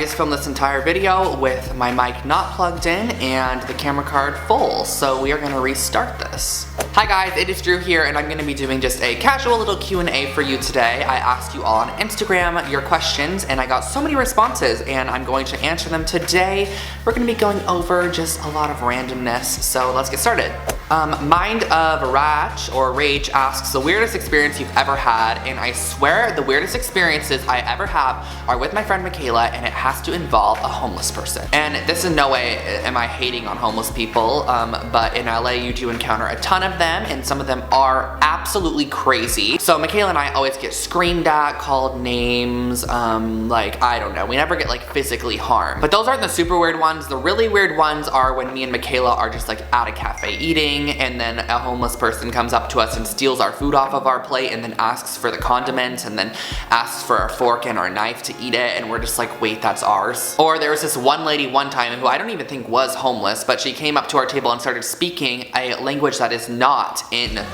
just filmed this entire video with my mic not plugged in and the camera card full, so we are gonna restart this. Hi guys, it is Drew here, and I'm gonna be doing just a casual little Q&A for you today. I asked you all on Instagram your questions, and I got so many responses, and I'm going to answer them today. We're gonna be going over just a lot of randomness, so let's get started. Mind of Rage asks, the weirdest experience you've ever had, and I swear the weirdest experiences I ever have are with my friend Michaela, and it has to involve a homeless person. And this in no way am I hating on homeless people, but in LA you do encounter a ton of them, and some of them are absolutely crazy. So Michaela and I always get screamed at, called names, like, I don't know, we never get like physically harmed. But those aren't the super weird ones. The really weird ones are when me and Michaela are just like at a cafe eating, and then a homeless person comes up to us and steals our food off of our plate and then asks for the condiments and then asks for our fork and our knife to eat it, and we're just like, wait, that's ours? Or there was this one lady one time who I don't even think was homeless, but she came up to our table and started speaking a language that is not in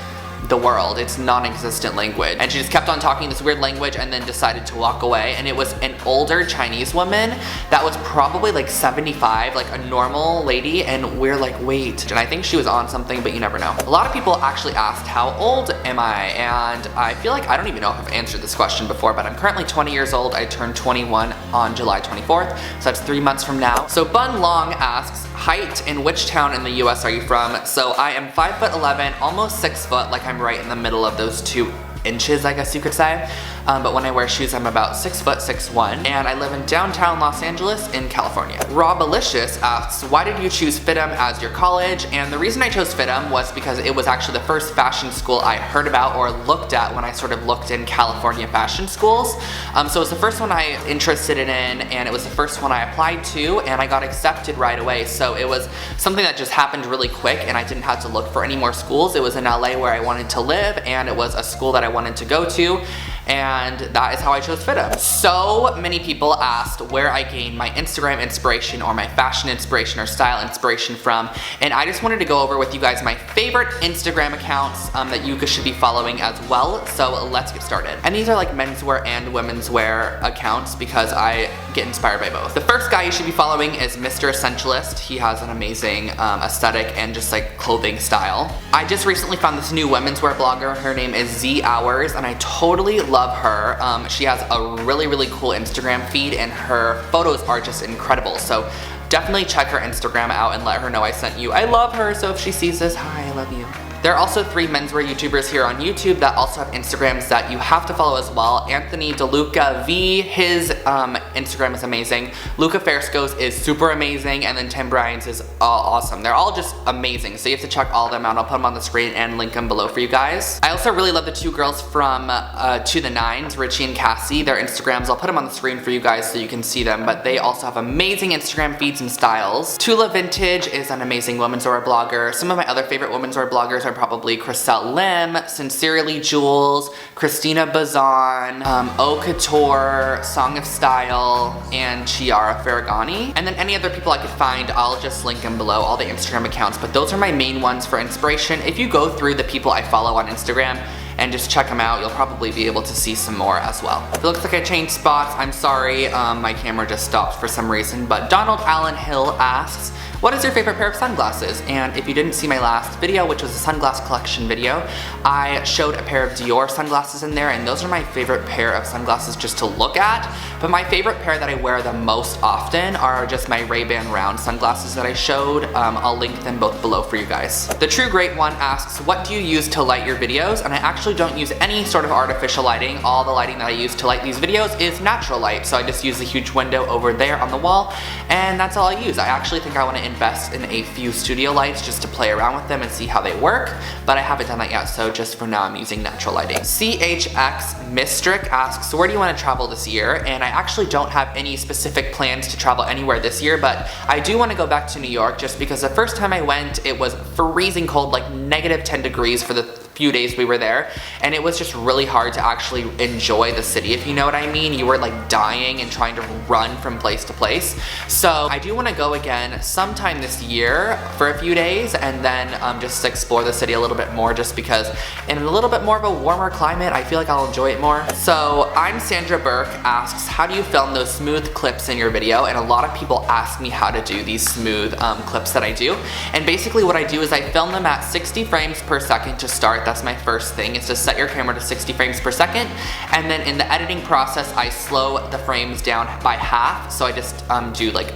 the world. It's non-existent language, and she just kept on talking this weird language and then decided to walk away. And it was an older Chinese woman that was probably like 75, like a normal lady, and we're like, wait. And I think she was on something, but you never know. A lot of people actually asked, how old am I? And I feel like I don't even know if I've answered this question before, but I'm currently 20 years old. I turned 21 on July 24th, so that's 3 months from now. So Bun Long asks, height, in which town in the US are you from? So I am 5'11", almost 6 foot, like I'm right in the middle of those 2 inches, I guess you could say. But when I wear shoes, I'm about 6 foot 6'1", and I live in downtown Los Angeles in California. Robalicious asks, why did you choose FITM as your college? And the reason I chose FITM was because it was actually the first fashion school I heard about or looked at when I sort of looked in California fashion schools. So it was the first one I interested in, and it was the first one I applied to, and I got accepted right away. So it was something that just happened really quick, and I didn't have to look for any more schools. It was in LA where I wanted to live, and it was a school that I wanted to go to, and that is how I chose FITM. So many people asked where I gained my Instagram inspiration or my fashion inspiration or style inspiration from, and I just wanted to go over with you guys my favorite Instagram accounts that you should be following as well. So let's get started. And these are like menswear and women's wear accounts because I get inspired by both. The first guy you should be following is Mr. Essentialist. He has an amazing aesthetic and just like clothing style. I just recently found this new women's wear blogger. Her name is Z Hours, and I totally love her. She has a really, really cool Instagram feed, and her photos are just incredible. So definitely check her Instagram out and let her know I sent you. I love her, so if she sees this, hi, I love you. There are also 3 menswear YouTubers here on YouTube that also have Instagrams that you have to follow as well. Anthony DeLuca V, his Instagram is amazing. Luca Farsco's is super amazing, and then Tim Bryan's is awesome. They're all just amazing, so you have to check all of them out. I'll put them on the screen and link them below for you guys. I also really love the 2 girls from To The Nines, Richie and Cassie. Their Instagrams, I'll put them on the screen for you guys so you can see them, but they also have amazing Instagram feeds and styles. Tula Vintage is an amazing women's wear blogger. Some of my other favorite women's wear bloggers are probably Chriselle Lim, Sincerely Jules, Christina Bazan, Eau Couture, Song of Style, and Chiara Ferragani. And then any other people I could find, I'll just link them below, all the Instagram accounts, but those are my main ones for inspiration. If you go through the people I follow on Instagram and just check them out, you'll probably be able to see some more as well. It looks like I changed spots. I'm sorry, my camera just stopped for some reason, but Donald Allen Hill asks, what is your favorite pair of sunglasses? And if you didn't see my last video, which was a sunglass collection video, I showed a pair of Dior sunglasses in there, and those are my favorite pair of sunglasses just to look at. But my favorite pair that I wear the most often are just my Ray-Ban round sunglasses that I showed. I'll link them both below for you guys. The True Great One asks, what do you use to light your videos? And I actually don't use any sort of artificial lighting. All the lighting that I use to light these videos is natural light. So I just use a huge window over there on the wall, and that's all I use. I actually think I want to invest in a few studio lights just to play around with them and see how they work, but I haven't done that yet, so just for now I'm using natural lighting. CHX Mistrick asks, where do you want to travel this year? And I actually don't have any specific plans to travel anywhere this year, but I do want to go back to New York just because the first time I went, it was freezing cold, like -10 degrees for the few days we were there, and it was just really hard to actually enjoy the city, if you know what I mean. You were like dying and trying to run from place to place. So I do want to go again sometime this year for a few days, and then just explore the city a little bit more, just because in a little bit more of a warmer climate, I feel like I'll enjoy it more. So I'm Sandra Burke asks, how do you film those smooth clips in your video? And a lot of people ask me how to do these smooth clips that I do. And basically what I do is I film them at 60 frames per second to start. That's my first thing, is to set your camera to 60 frames per second. And then in the editing process, I slow the frames down by half. So I just do like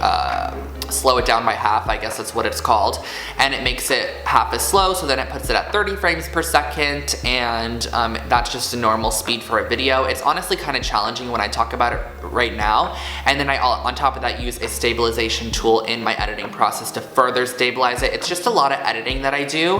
slow it down by half, I guess that's what it's called. And it makes it half as slow, so then it puts it at 30 frames per second, and that's just a normal speed for a video. It's honestly kind of challenging when I talk about it right now. And then I, on top of that, use a stabilization tool in my editing process to further stabilize it. It's just a lot of editing that I do.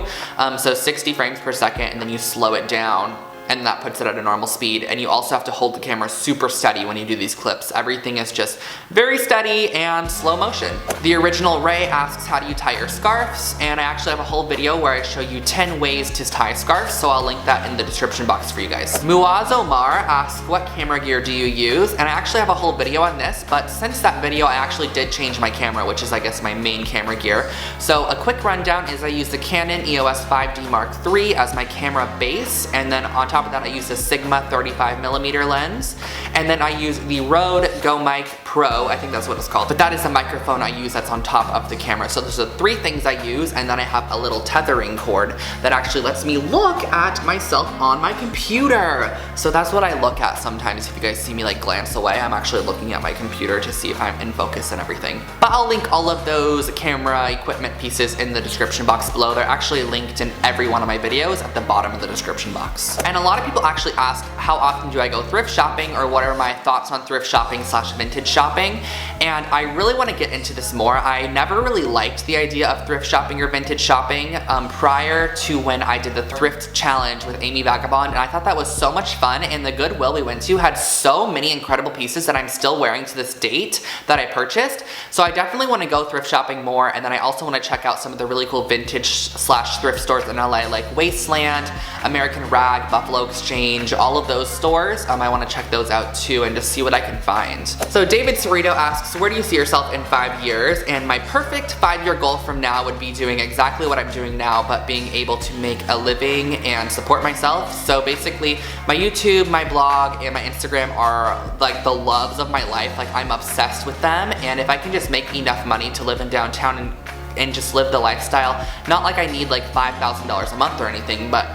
So 60 frames per second, and then you slow it down, and that puts it at a normal speed. And you also have to hold the camera super steady when you do these clips. Everything is just very steady and slow motion. The original Ray asks, how do you tie your scarves? And I actually have a whole video where I show you 10 ways to tie scarves, so I'll link that in the description box for you guys. Muaz Omar asks, what camera gear do you use? And I actually have a whole video on this, but since that video I actually did change my camera, which is I guess my main camera gear. So a quick rundown is I use the Canon EOS 5D Mark III as my camera base, and then on top of that I use a Sigma 35mm lens, and then I use the Rode Go Mic Pro, I think that's what it's called, but that is the microphone I use that's on top of the camera. So those are the three things I use, and then I have a little tethering cord that actually lets me look at myself on my computer. So that's what I look at sometimes. If you guys see me like glance away, I'm actually looking at my computer to see if I'm in focus and everything. But I'll link all of those camera equipment pieces in the description box below. They're actually linked in every one of my videos at the bottom of the description box. And a lot of people actually ask, how often do I go thrift shopping, or what are my thoughts on thrift shopping / vintage shopping? And I really want to get into this more. I never really liked the idea of thrift shopping or vintage shopping prior to when I did the thrift challenge with Amy Vagabond, and I thought that was so much fun, and the Goodwill we went to had so many incredible pieces that I'm still wearing to this date that I purchased. So I definitely want to go thrift shopping more, and then I also want to check out some of the really cool vintage / thrift stores in LA, like Wasteland, American Rag, Buffalo Exchange, all of those stores. I want to check those out too and just see what I can find. So David Cerrito asks, where do you see yourself in 5 years? And my perfect 5-year goal from now would be doing exactly what I'm doing now, but being able to make a living and support myself. So basically my YouTube, my blog, and my Instagram are like the loves of my life. Like I'm obsessed with them, and if I can just make enough money to live in downtown and just live the lifestyle, not like I need like $5,000 a month or anything, but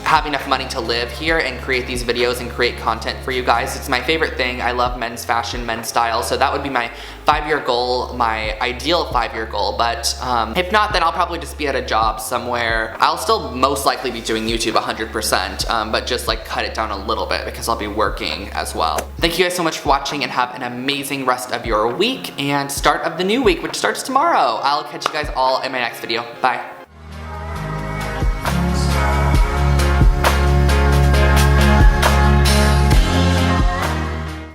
have enough money to live here and create these videos and create content for you guys. It's my favorite thing. I love men's fashion, men's style, so that would be my 5-year goal, my ideal 5-year goal. But if not, then I'll probably just be at a job somewhere. I'll still most likely be doing YouTube 100%, but just like cut it down a little bit because I'll be working as well. Thank you guys so much for watching, and have an amazing rest of your week and start of the new week, which starts tomorrow. I'll catch you guys all in my next video. Bye.